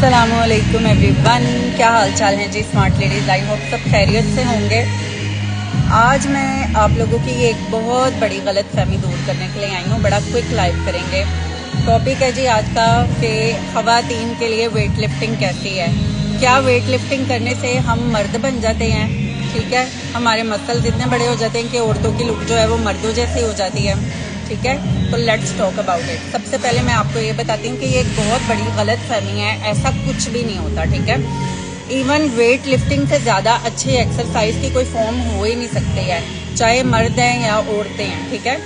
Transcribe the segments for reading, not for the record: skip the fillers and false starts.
अस्सलामुअलैकुम एवरीवन, क्या हाल चाल है जी स्मार्ट लेडीज़। आई होप सब खैरियत से होंगे। आज मैं आप लोगों की एक बहुत बड़ी गलत फहमी दूर करने के लिए आई हूँ। बड़ा क्विक लाइव करेंगे। टॉपिक है जी आज का कि ख़वातीन के लिए वेट लिफ्टिंग कैसी है। क्या वेट लिफ्टिंग करने से हम मर्द बन जाते हैं? ठीक है, हमारे मसल्स इतने बड़े हो जाते हैं कि औरतों की लुक जो है वो मर्दों जैसी हो जाती है। ठीक है, तो लेट्स टॉक अबाउट इट। सबसे पहले मैं आपको ये बताती हूँ कि ये एक बहुत बड़ी गलत फहमी है। ऐसा कुछ भी नहीं होता। ठीक है, इवन वेट लिफ्टिंग से ज़्यादा अच्छी एक्सरसाइज की कोई फॉर्म हो ही नहीं सकती है, चाहे मर्द हैं या औरतें हैं। ठीक है,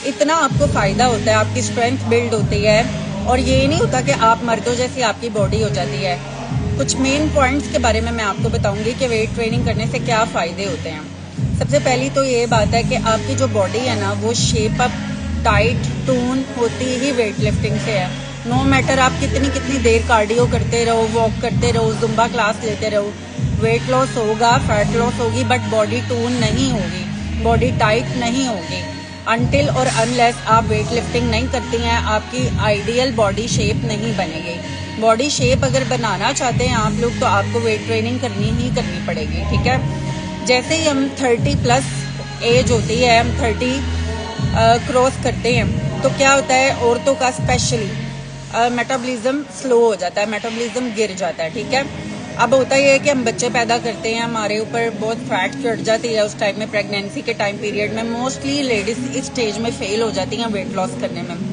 इतना आपको फ़ायदा होता है, आपकी स्ट्रेंथ बिल्ड होती है। और ये नहीं होता कि आप मर्दों जैसी आपकी बॉडी हो जाती है। कुछ मेन पॉइंट्स के बारे में मैं आपको बताऊंगी कि वेट ट्रेनिंग करने से क्या फ़ायदे होते हैं। सबसे पहली तो ये बात है कि आपकी जो बॉडी है ना वो शेप अप, टाइट, टून होती ही वेट लिफ्टिंग से है। नो मैटर आप कितनी देर कार्डियो करते रहो, वॉक करते रहो, जुम्बा क्लास लेते रहो, वेट लॉस होगा, फैट लॉस होगी, बट बॉडी टून नहीं होगी, बॉडी टाइट नहीं होगी। अनटिल और अनलेस आप वेट लिफ्टिंग नहीं करती हैं, आपकी आइडियल बॉडी शेप नहीं बनेगी। बॉडी शेप अगर बनाना चाहते हैं आप लोग तो आपको वेट ट्रेनिंग करनी ही करनी पड़ेगी। ठीक है, जैसे ही हम 30+ एज होती है, हम 30 क्रॉस करते हैं तो क्या होता है, औरतों का स्पेशली मेटाबॉलिज्म स्लो हो जाता है, मेटाबॉलिज्म गिर जाता है। ठीक है, अब होता ही है कि हम बच्चे पैदा करते हैं, हमारे ऊपर बहुत फैट चढ़ जाती है। उस टाइम में, प्रेगनेंसी के टाइम पीरियड में मोस्टली लेडीज इस स्टेज में फेल हो जाती हैं वेट लॉस करने में।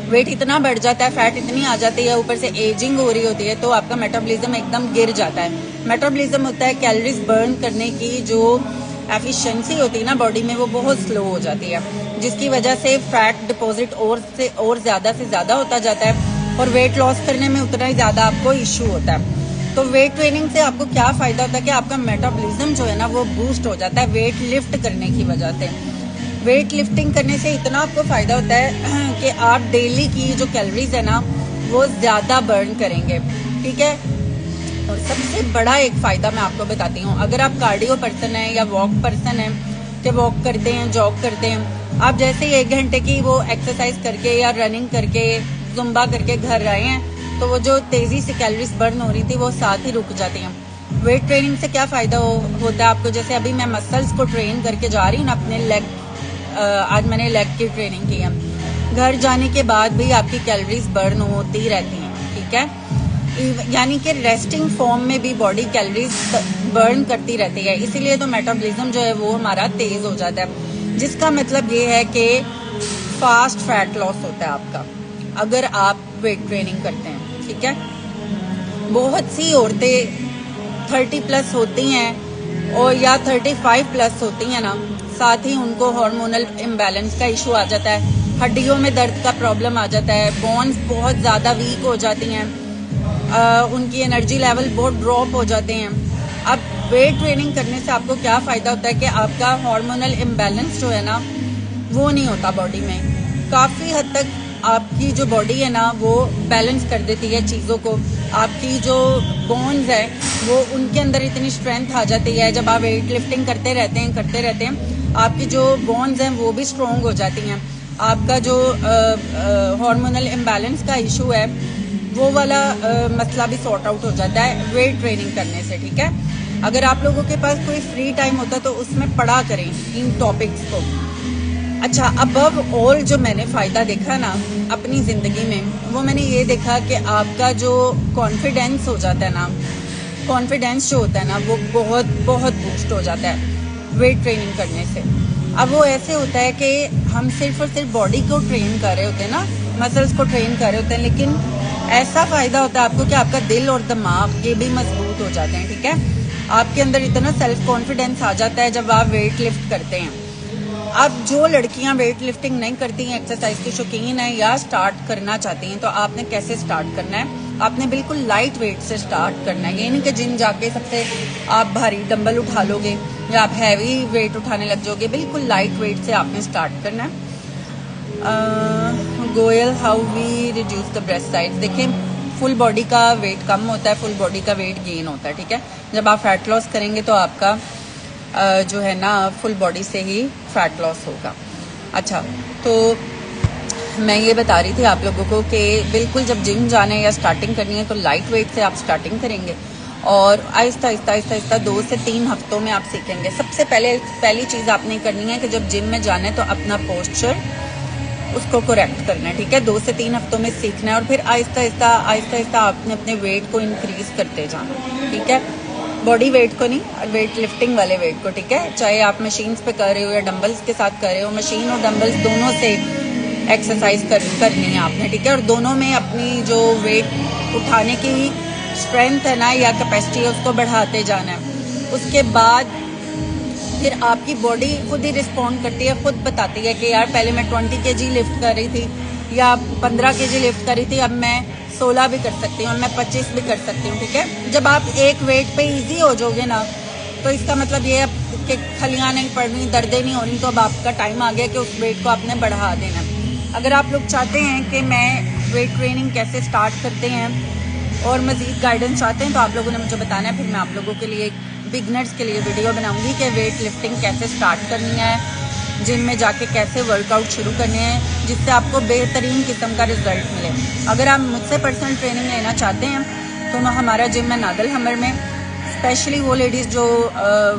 वेट इतना बढ़ जाता है, फैट इतनी आ जाती है, ऊपर से एजिंग हो रही होती है, तो आपका मेटाबॉलिज्म एकदम गिर जाता है। मेटाबॉलिज्म होता है कैलोरीज बर्न करने की जो एफिशिएंसी होती है ना बॉडी में, वो बहुत स्लो हो जाती है, जिसकी वजह से फैट डिपॉजिट और ज़्यादा से ज़्यादा होता जाता है और वेट लॉस करने में उतना ही ज़्यादा आपको इशू होता है। तो वेट ट्रेनिंग से आपको क्या फ़ायदा होता है कि आपका मेटाबॉलिज्म जो है ना वो बूस्ट हो जाता है वेट लिफ्ट करने की वजह से। वेट लिफ्टिंग करने से इतना आपको फ़ायदा होता है कि आप डेली की जो कैलोरीज है ना वो ज़्यादा बर्न करेंगे। ठीक है, और सबसे बड़ा एक फ़ायदा मैं आपको बताती हूँ। अगर आप कार्डियो पर्सन है या वॉक पर्सन है कि वॉक करते हैं, जॉग करते हैं, आप जैसे ही 1 घंटे की वो एक्सरसाइज करके या रनिंग करके, जुम्बा करके घर आए हैं तो वो जो तेज़ी से कैलोरीज बर्न हो रही थी वो साथ ही रुक जाती हैं। वेट ट्रेनिंग से क्या फ़ायदा होता है आपको, जैसे अभी मैं मसल्स को ट्रेन करके जा रही हूँ ना अपने लेग, आज मैंने लेग की ट्रेनिंग की है। घर जाने के बाद भी आपकी कैलोरीज बर्न होती रहती हैं। ठीक है, यानी कि रेस्टिंग फॉर्म में भी बॉडी कैलोरीज बर्न करती रहती है, इसीलिए तो मेटाबॉलिज्म जो है वो हमारा तेज हो जाता है, जिसका मतलब ये है कि फास्ट फैट लॉस होता है आपका अगर आप वेट ट्रेनिंग करते हैं। ठीक है, बहुत सी औरतें 30+ होती हैं और या 35+ होती हैं ना, साथ ही उनको हार्मोनल इम्बैलेंस का इशू आ जाता है, हड्डियों में दर्द का प्रॉब्लम आ जाता है, बोन्स बहुत ज़्यादा वीक हो जाती हैं, उनकी एनर्जी लेवल बहुत ड्रॉप हो जाते हैं। अब वेट ट्रेनिंग करने से आपको क्या फ़ायदा होता है कि आपका हार्मोनल इम्बैलेंस जो है ना वो नहीं होता बॉडी में। काफ़ी हद तक आपकी जो बॉडी है ना वो बैलेंस कर देती है चीज़ों को। आपकी जो बोन्स है वो उनके अंदर इतनी स्ट्रेंथ आ जाती है, जब आप वेट लिफ्टिंग करते रहते हैं आपकी जो बोन्स हैं वो भी स्ट्रॉन्ग हो जाती हैं। आपका जो हार्मोनल इम्बैलेंस का इशू है वो वाला मसला भी सॉर्ट आउट हो जाता है वेट ट्रेनिंग करने से। ठीक है, अगर आप लोगों के पास कोई फ्री टाइम होता तो उसमें पढ़ा करें इन टॉपिक्स को। अच्छा, अबव ऑल जो मैंने फ़ायदा देखा ना अपनी ज़िंदगी में, वो मैंने ये देखा कि आपका जो कॉन्फिडेंस हो जाता है ना, कॉन्फिडेंस जो होता है ना वो बहुत बहुत बूस्ट हो जाता है वेट ट्रेनिंग करने से। अब वो ऐसे होता है कि हम सिर्फ और सिर्फ बॉडी को ट्रेन कर रहे होते हैं ना, मसल्स को ट्रेन कर रहे होते हैं, लेकिन ऐसा फ़ायदा होता है आपको कि आपका दिल और दिमाग ये भी मजबूत हो जाते हैं। ठीक है, आपके अंदर इतना सेल्फ कॉन्फिडेंस आ जाता है जब आप वेट लिफ्ट करते हैं। अब जो लड़कियां वेट लिफ्टिंग नहीं करती हैं, एक्सरसाइज की शौकीन है या स्टार्ट करना चाहती हैं, तो आपने कैसे स्टार्ट करना है, आपने बिल्कुल लाइट वेट से स्टार्ट करना है। ये नहीं कि जिम जाके सबसे आप भारी डंबल उठा लोगे या आप हैवी वेट उठाने लग जाओगे, बिल्कुल लाइट वेट से आपने स्टार्ट करना है। Goyal, how we reduce the breast size. देखिए, फुल बॉडी का वेट कम होता है, फुल बॉडी का वेट गेन होता है। ठीक है, जब आप फैट लॉस करेंगे तो आपका जो है ना फुल बॉडी से ही फैट लॉस होगा। अच्छा, तो मैं ये बता रही थी आप लोगों को कि बिल्कुल जब जिम जाना है या स्टार्टिंग करनी है तो लाइट वेट से आप स्टार्टिंग करेंगे और आहिस्ता आहिस्ता आहिस्ता आहिस्ता 2 से 3 हफ्तों में आप सीखेंगे। सबसे पहली चीज़ आपने करनी है कि जब जिम में जाना है तो अपना पोस्चर उसको करेक्ट करना है, ठीक है। 2 से 3 हफ्तों में सीखना है और फिर आहिस्ता आहिस्ता आपने अपने वेट को इंक्रीज करते जाना, ठीक है। बॉडी वेट को नहीं, वेट लिफ्टिंग वाले वेट को, ठीक है। चाहे आप मशीन्स पे कर रहे हो या डंबल्स के साथ कर रहे हो, मशीन और डंबल्स दोनों से एक्सरसाइज करनी है आपने, ठीक है। और दोनों में अपनी जो वेट उठाने की स्ट्रेंथ है ना या कैपेसिटी है उसको बढ़ाते जाना है। उसके बाद फिर आपकी बॉडी खुद ही रिस्पॉन्ड करती है, खुद बताती है कि यार पहले मैं 20 kg लिफ्ट कर रही थी या 15 kg लिफ्ट कर रही थी, अब मैं 16 भी कर सकती हूँ और मैं 25 भी कर सकती हूँ, ठीक है। जब आप एक वेट पे इजी हो जाओगे ना तो इसका मतलब ये है कि खलियाँ नहीं पड़ रही, दर्दें नहीं हो रही, तो अब आपका टाइम आ गया कि उस वेट को आपने बढ़ा देना। अगर आप लोग चाहते हैं कि मैं वेट ट्रेनिंग कैसे स्टार्ट करते हैं और मज़ीद गाइडेंस चाहते हैं तो आप लोगों ने मुझे बताना है, फिर मैं आप लोगों के लिए बिगनर्स के लिए वीडियो बनाऊंगी कि वेट लिफ्टिंग कैसे स्टार्ट करनी है, जिम में जाके कैसे वर्कआउट शुरू करने हैं जिससे आपको बेहतरीन किस्म का रिजल्ट मिले। अगर आप मुझसे पर्सनल ट्रेनिंग लेना चाहते हैं तो हमारा जिम है नादल हमर में। स्पेशली वो लेडीज़ जो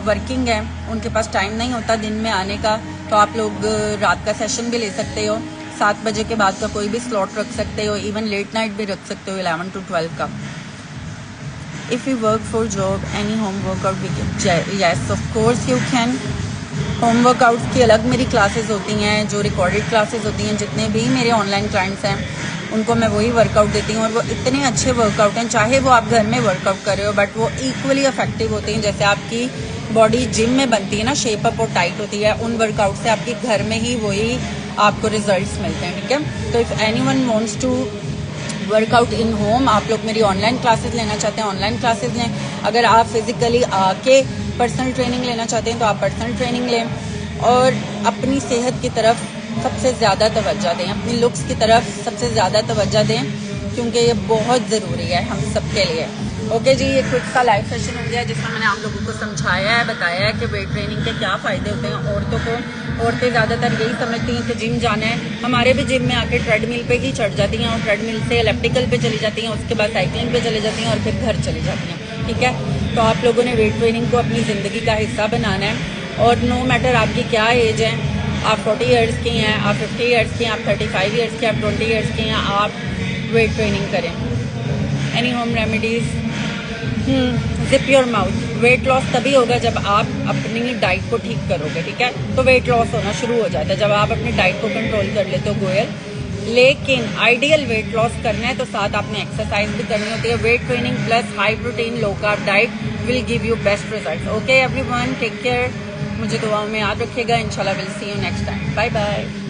वर्किंग है, उनके पास टाइम नहीं होता दिन में आने का, तो आप लोग रात का सेशन भी ले सकते हो, 7 बजे के बाद का कोई भी स्लॉट रख सकते हो, इवन लेट नाइट भी रख सकते हो 11 to 12 का। If you work for job any home workout we can, yes of course you can. Home workout की अलग मेरी क्लासेस होती हैं, जो रिकॉर्डेड क्लासेस होती हैं। जितने भी मेरे ऑनलाइन क्लाइंट्स हैं उनको मैं वही वर्कआउट देती हूँ और वो इतने अच्छे वर्कआउट हैं, चाहे वो आप घर में वर्कआउट कर रहे हो बट वो इक्वली इफेक्टिव होते हैं। जैसे आपकी बॉडी जिम में बनती है ना, शेप अप और टाइट होती है, उन वर्कआउट से आपके घर में ही वही आपको रिजल्ट्स मिलते हैं, ठीक है। तो if anyone wants to workout in home, आप लोग मेरी ऑनलाइन क्लासेस लेना चाहते हैं ऑनलाइन क्लासेस लें। अगर आप फिजिकली आके पर्सनल ट्रेनिंग लेना चाहते हैं तो आप पर्सनल ट्रेनिंग लें और अपनी सेहत की तरफ सबसे ज़्यादा तवज्जो दें, अपनी लुक्स की तरफ सबसे ज़्यादा तवज्जो दें क्योंकि ये बहुत ज़रूरी है हम सब के लिए। ओके जी, ये क्विक सा लाइव सेशन हो गया जिसमें मैंने आप लोगों को समझाया है, बताया है कि वेट ट्रेनिंग के क्या फ़ायदे होते हैं औरतों को। औरतें ज़्यादातर यही समझती हैं कि जिम जाना है, हमारे भी जिम में आके ट्रेडमिल पे ही चढ़ जाती हैं और ट्रेडमिल से इलेक्ट्रिकल पे चली जाती हैं, उसके बाद साइकिलिंग पे चली जाती हैं और फिर घर चली जाती हैं, ठीक है। तो आप लोगों ने वेट ट्रेनिंग को अपनी ज़िंदगी का हिस्सा बनाना है और नो मैटर आपकी क्या एज है, आप 40 ईयर्स की हैं, आप 50 ईयर्स की हैं, आप 35 ईयर्स की, आप 20 ईयर्स की हैं, आप वेट ट्रेनिंग करें। Any home remedies, zip your mouth. Weight loss तभी होगा जब आप अपनी डाइट को ठीक करोगे, ठीक है। तो वेट लॉस होना शुरू हो जाता है जब आप अपनी डाइट को कंट्रोल कर लेते हो गोयल। लेकिन आइडियल वेट लॉस करना है तो साथ आपने एक्सरसाइज भी करनी होती है। Weight training plus high protein low carb diet will give you best result. Okay everyone, take care, मुझे दुआओं में याद रखिएगा। इंशाल्लाह will see you next time. Bye bye.